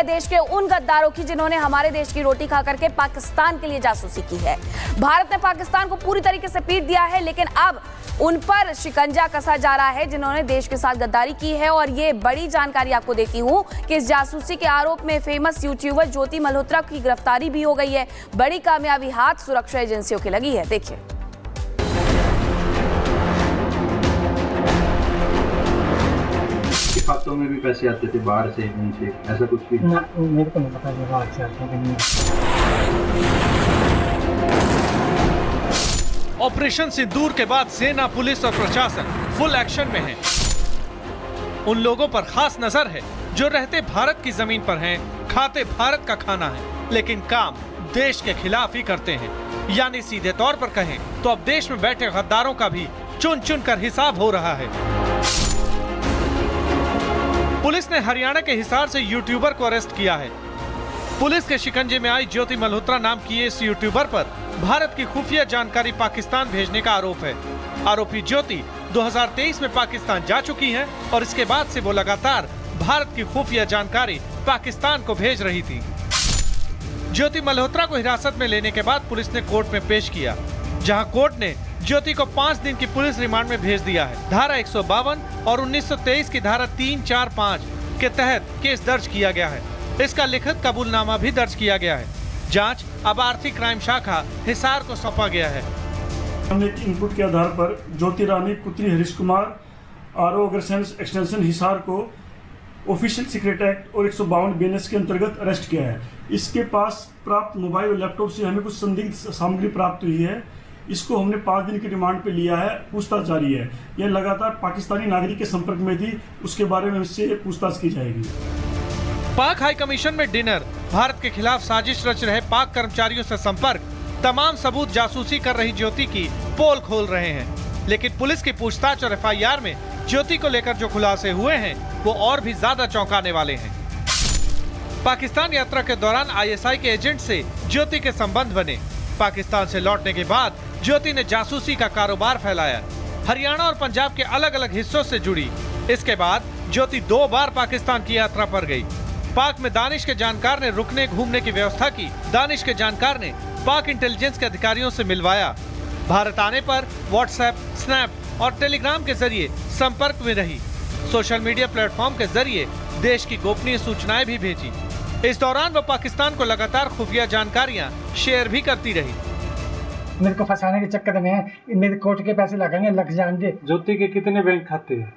है देश के उन गद्दारों की जिन्होंने हमारे देश की रोटी खा करके पाकिस्तान के लिए जासूसी की है। भारत ने पाकिस्तान को पूरी तरीके से पीट दिया है, लेकिन अब उन पर शिकंजा कसा जा रहा है जिन्होंने देश के साथ गद्दारी की है। और ये बड़ी जानकारी आपको देती हूं कि इस जासूसी के आरोप में फेमस यूट्यूबर ज्योति मल्होत्रा की गिरफ्तारी भी हो गई है। बड़ी कामयाबी हाथ सुरक्षा एजेंसियों की लगी है। देखिए, खातों में भी पैसे आते थे बाहर से, उनसे ऐसा कुछ भी ना, मेरे को नहीं पता ये बाहर से आते हैं नहीं। ऑपरेशन सिंदूर के बाद सेना, पुलिस और प्रशासन फुल एक्शन में है। उन लोगों पर खास नजर है जो रहते भारत की जमीन पर हैं, खाते भारत का खाना है, लेकिन काम देश के खिलाफ ही करते हैं। यानी सीधे तौर पर कहें तो अब देश में बैठे गद्दारों का भी चुन चुन कर हिसाब हो रहा है। पुलिस ने हरियाणा के हिसार से यूट्यूबर को अरेस्ट किया है। पुलिस के शिकंजे में आई ज्योति मल्होत्रा नाम की इस यूट्यूबर पर भारत की खुफिया जानकारी पाकिस्तान भेजने का आरोप है। आरोपी ज्योति 2023 में पाकिस्तान जा चुकी हैं और इसके बाद से वो लगातार भारत की खुफिया जानकारी पाकिस्तान को भेज रही थी। ज्योति मल्होत्रा को हिरासत में लेने के बाद पुलिस ने कोर्ट में पेश किया, जहां कोर्ट ने ज्योति को 5 दिन की पुलिस रिमांड में भेज दिया है। धारा 152 और 1923 की धारा 3, 4, 5 के तहत केस दर्ज किया गया है। इसका लिखित कबूलनामा भी दर्ज किया गया है। जांच अब आर्थिक क्राइम शाखा हिसार को सौंपा गया है। हमने इनपुट के आधार पर ज्योति रानी पुत्री हरीश कुमार आरओ अग्रसेंस एक्सटेंशन हिसार को ऑफिशियल सीक्रेट एक्ट और 152 बीएनएस के अंतर्गत अरेस्ट किया है। इसके पास प्राप्त मोबाइल और लैपटॉप से हमें कुछ संदिग्ध सामग्री प्राप्त हुई है। इसको हमने 5 दिन की रिमांड पे लिया है, पूछताछ जारी है। यह लगातार पाकिस्तानी नागरिक के संपर्क में थी, उसके बारे में इससे पूछताछ की जाएगी। पाक हाई कमीशन में डिनर, भारत के खिलाफ साजिश रच रहे पाक कर्मचारियों से संपर्क, तमाम सबूत जासूसी कर रही ज्योति की पोल खोल रहे हैं। लेकिन पुलिस की पूछताछ और एफआईआर में ज्योति को लेकर जो खुलासे हुए हैं वो और भी ज्यादा चौंकाने वाले हैं। पाकिस्तान यात्रा के दौरान आईएसआई के एजेंट से ज्योति के संबंध बने। पाकिस्तान से लौटने के बाद ज्योति ने जासूसी का कारोबार फैलाया, हरियाणा और पंजाब के अलग अलग हिस्सों से जुड़ी। इसके बाद ज्योति 2 बार पाकिस्तान की यात्रा पर गई। पाक में दानिश के जानकार ने रुकने घूमने की व्यवस्था की। दानिश के जानकार ने पाक इंटेलिजेंस के अधिकारियों से मिलवाया। भारत आने पर व्हाट्सएप, स्नैप और टेलीग्राम के जरिए संपर्क में रही। सोशल मीडिया प्लेटफॉर्म के जरिए देश की गोपनीय सूचनाएं भी भेजी। इस दौरान वो पाकिस्तान को लगातार खुफिया जानकारियां शेयर भी करती रही। मेरे को फंसाने के चक्कर में मेरे कोर्ट के पैसे लगेंगे, लग जाएंगे। ज्योति के कितने बैंक खाते हैं?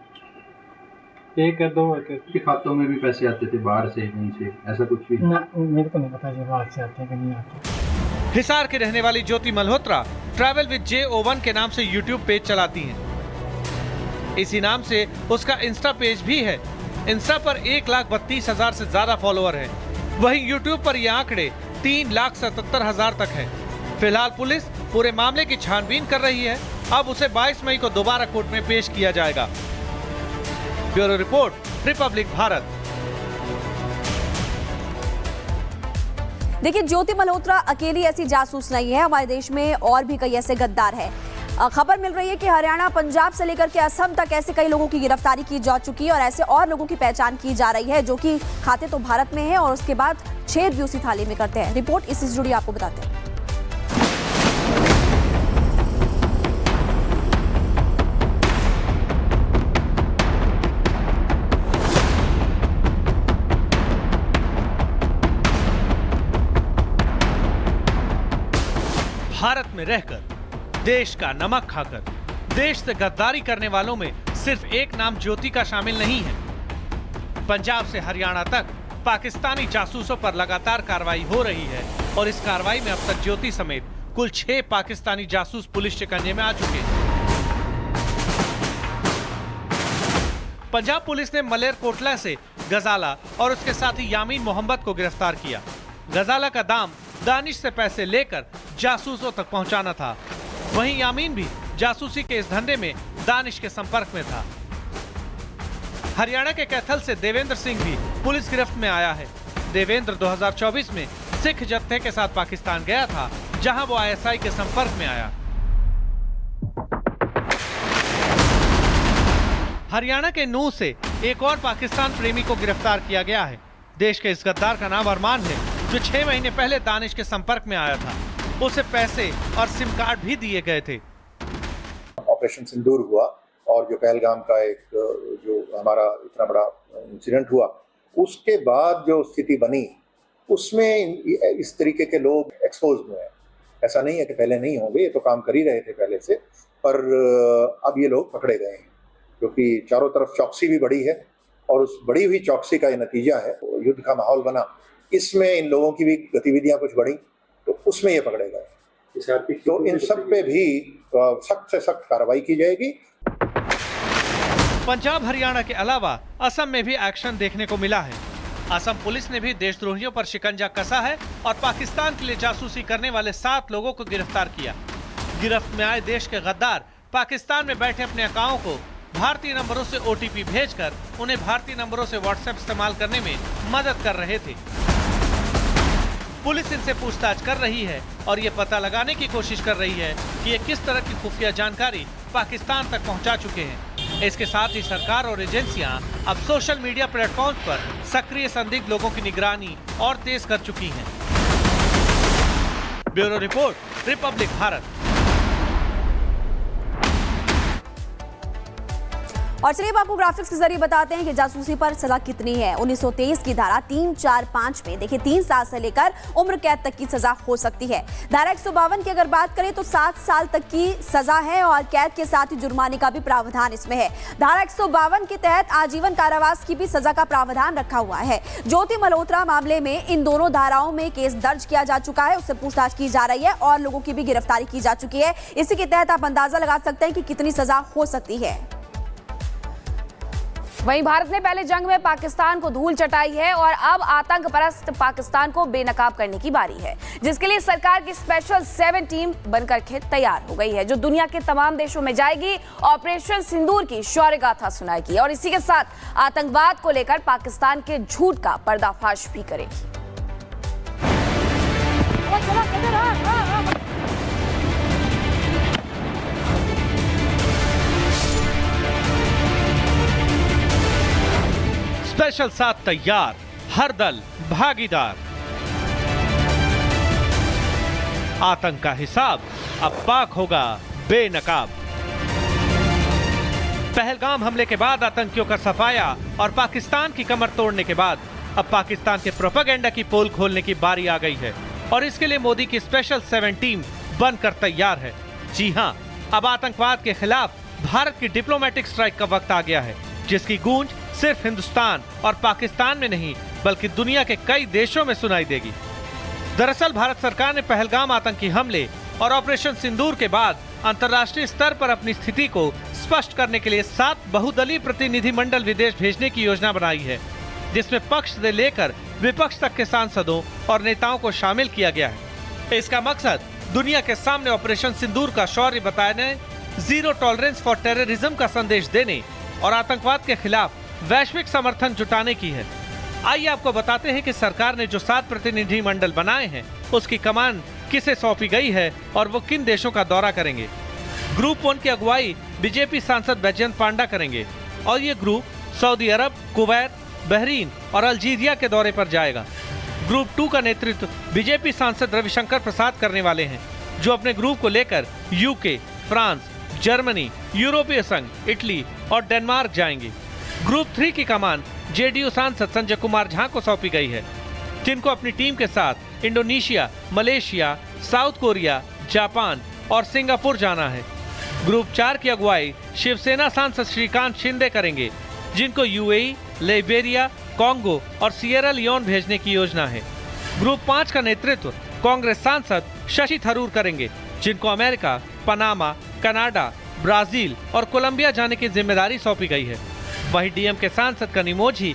1 या 2 के खातों में भी पैसे आते थे बाहर से, उनसे ऐसा कुछ भी ना, मेरे को नहीं पता ये बाहर से आते हैं कि नहीं आते। हिसार की रहने वाली ज्योति मल्होत्रा ट्रैवल विद JO1 के नाम से यूट्यूब पेज चलाती हैं। इसी नाम से उसका इंस्टा पेज भी है। इंस्टा पर 1,32,000 से ज्यादा फॉलोअर हैं। वहीं यूट्यूब पर ये आंकड़े 3,77,000 तक हैं। फिलहाल पुलिस पूरे मामले की छानबीन कर रही है। अब उसे 22 मई को दोबारा कोर्ट में पेश किया जाएगा। Bureau report, Republic Bharat. देखिए, ज्योति मल्होत्रा अकेली ऐसी जासूस नहीं है। हमारे देश में और भी कई ऐसे गद्दार हैं। खबर मिल रही है कि हरियाणा, पंजाब से लेकर के असम तक ऐसे कई लोगों की गिरफ्तारी की जा चुकी है और ऐसे और लोगों की पहचान की जा रही है जो कि खाते तो भारत में है और उसके बाद छेद भी उसी थाली में करते हैं। रिपोर्ट इससे जुड़ी आपको बताते हैं। भारत में रहकर, देश का नमक खाकर, देश से गद्दारी करने वालों में सिर्फ एक नाम ज्योति का शामिल नहीं है। पंजाब से हरियाणा तक पाकिस्तानी जासूसों पर लगातार कार्रवाई हो रही है और इस कार्रवाई में अब तक ज्योति समेत कुल 6 पाकिस्तानी जासूस पुलिस शिकंजे में आ चुके हैं। पंजाब पुलिस ने मलेरकोटला से गजाला और उसके साथी यामीन मोहम्मद को गिरफ्तार किया। गजाला का दाम दानिश से पैसे लेकर जासूसों तक पहुंचाना था। वहीं यामीन भी जासूसी के इस धंधे में दानिश के संपर्क में था। हरियाणा के कैथल से देवेंद्र सिंह भी पुलिस गिरफ्त में आया है। देवेंद्र 2024 में सिख जत्थे के साथ पाकिस्तान गया था, जहां वो आईएसआई के संपर्क में आया। हरियाणा के नूंह से एक और पाकिस्तान प्रेमी को गिरफ्तार किया गया है। देश के इस गद्दार का नाम अरमान है, जो 6 महीने पहले दानिश के संपर्क में आया था। उसे पैसे और सिम कार्ड भी दिए गए थे। ऑपरेशन सिंदूर हुआ और जो पहलगाम का एक जो हमारा इतना बड़ा इंसिडेंट हुआ, उसके बाद जो स्थिति बनी उसमें इस तरीके के लोग एक्सपोज हुए हैं। ऐसा नहीं है कि पहले नहीं होंगे, ये तो काम कर ही रहे थे पहले से, पर अब ये लोग पकड़े गए हैं क्योंकि चारों तरफ चौकसी भी बढ़ी है और उस बढ़ी हुई चौकसी का ये नतीजा है। युद्ध का माहौल बना, इसमें इन लोगों की भी गतिविधियां कुछ बढ़ी तो उसमें ये पकड़े गए। तो इन सब पे भी सख्त से सख्त कार्रवाई की जाएगी। पंजाब हरियाणा के अलावा असम में भी एक्शन देखने को मिला है। असम पुलिस ने भी देशद्रोहियों पर शिकंजा कसा है और पाकिस्तान के लिए जासूसी करने वाले 7 लोगों को गिरफ्तार किया। गिरफ्त में आए देश के गद्दार पाकिस्तान में बैठे अपने अकाउंट को भारतीय नंबरों से OTP भेजकर उन्हें भारतीय नंबरों से व्हाट्सएप इस्तेमाल करने में मदद कर रहे थे। पुलिस इनसे पूछताछ कर रही है और ये पता लगाने की कोशिश कर रही है कि ये किस तरह की खुफिया जानकारी पाकिस्तान तक पहुंचा चुके हैं। इसके साथ ही सरकार और एजेंसियां अब सोशल मीडिया प्लेटफॉर्म पर सक्रिय संदिग्ध लोगों की निगरानी और तेज कर चुकी हैं। Bureau report, Republic Bharat. और चलिए अब आपको ग्राफिक्स के जरिए बताते हैं कि जासूसी पर सजा कितनी है। 1923 की धारा 3, 4, 5 में देखिए 3 साल से लेकर उम्र कैद तक की सजा हो सकती है। धारा 152 की अगर बात करें तो 7 साल तक की सजा है और कैद के साथ ही जुर्माने का भी प्रावधान इसमें है। धारा 152 के तहत आजीवन कारावास की भी सजा का प्रावधान रखा हुआ है। ज्योति मल्होत्रा मामले में इन दोनों धाराओं में केस दर्ज किया जा चुका है, उससे पूछताछ की जा रही है और लोगों की भी गिरफ्तारी की जा चुकी है। इसी के तहत आप अंदाजा लगा सकते हैं कि कितनी सजा हो सकती है। वहीं भारत ने पहले जंग में पाकिस्तान को धूल चटाई है और अब आतंक परस्त पाकिस्तान को बेनकाब करने की बारी है, जिसके लिए सरकार की स्पेशल 7 टीम बनकर के तैयार हो गई है, जो दुनिया के तमाम देशों में जाएगी, ऑपरेशन सिंदूर की शौर्य गाथा सुनाएगी और इसी के साथ आतंकवाद को लेकर पाकिस्तान के झूठ का पर्दाफाश भी करेगी। स्पेशल 7 तैयार, हर दल भागीदार। आतंक का हिसाब अब पाक होगा बेनकाब। पहलगाम हमले के बाद आतंकियों का सफाया और पाकिस्तान की कमर तोड़ने के बाद अब पाकिस्तान के प्रोपेगेंडा की पोल खोलने की बारी आ गई है और इसके लिए मोदी की स्पेशल 7 टीम बनकर तैयार है। जी हां, अब आतंकवाद के खिलाफ भारत की डिप्लोमेटिक स्ट्राइक का वक्त आ गया है, जिसकी गूंज सिर्फ हिंदुस्तान और पाकिस्तान में नहीं बल्कि दुनिया के कई देशों में सुनाई देगी। दरअसल भारत सरकार ने पहलगाम आतंकी हमले और ऑपरेशन सिंदूर के बाद अंतर्राष्ट्रीय स्तर पर अपनी स्थिति को स्पष्ट करने के लिए 7 बहुदलीय प्रतिनिधिमंडल विदेश भेजने की योजना बनाई है, जिसमें पक्ष से लेकर विपक्ष तक के सांसदों और नेताओं को शामिल किया गया है। इसका मकसद दुनिया के सामने ऑपरेशन सिंदूर का शौर्य बताने, जीरो टॉलरेंस फॉर टेररिज्म का संदेश देने और आतंकवाद के खिलाफ वैश्विक समर्थन जुटाने की है। आइए आपको बताते हैं कि सरकार ने जो 7 प्रतिनिधि मंडल बनाए हैं उसकी कमान किसे सौंपी गई है और वो किन देशों का दौरा करेंगे। ग्रुप 1 की अगुवाई बीजेपी सांसद बैजयंत पांडा करेंगे और ये ग्रुप सऊदी अरब, कुवैत, बहरीन और अल्जीरिया के दौरे पर जाएगा। ग्रुप 2 का नेतृत्व बीजेपी सांसद रविशंकर प्रसाद करने वाले हैं, जो अपने ग्रुप को लेकर यूके, फ्रांस, जर्मनी, यूरोपीय संघ, इटली और डेनमार्क जाएंगे। ग्रुप 3 की कमान जेडीयू सांसद संजय कुमार झा को सौंपी गई है, जिनको अपनी टीम के साथ Indonesia, Malaysia, south Korea, Japan और सिंगापुर जाना है। ग्रुप 4 की अगुवाई शिवसेना सांसद श्रीकांत शिंदे करेंगे, जिनको यूएई, लाइबेरिया, कांगो और सिएरा लियोन भेजने की योजना है। ग्रुप 5 का नेतृत्व कांग्रेस सांसद शशि थरूर करेंगे, जिनको अमेरिका, पनामा, कनाडा, ब्राजील और कोलंबिया जाने की जिम्मेदारी सौंपी गई है। वहीं डीएम के सांसद कनिमोझी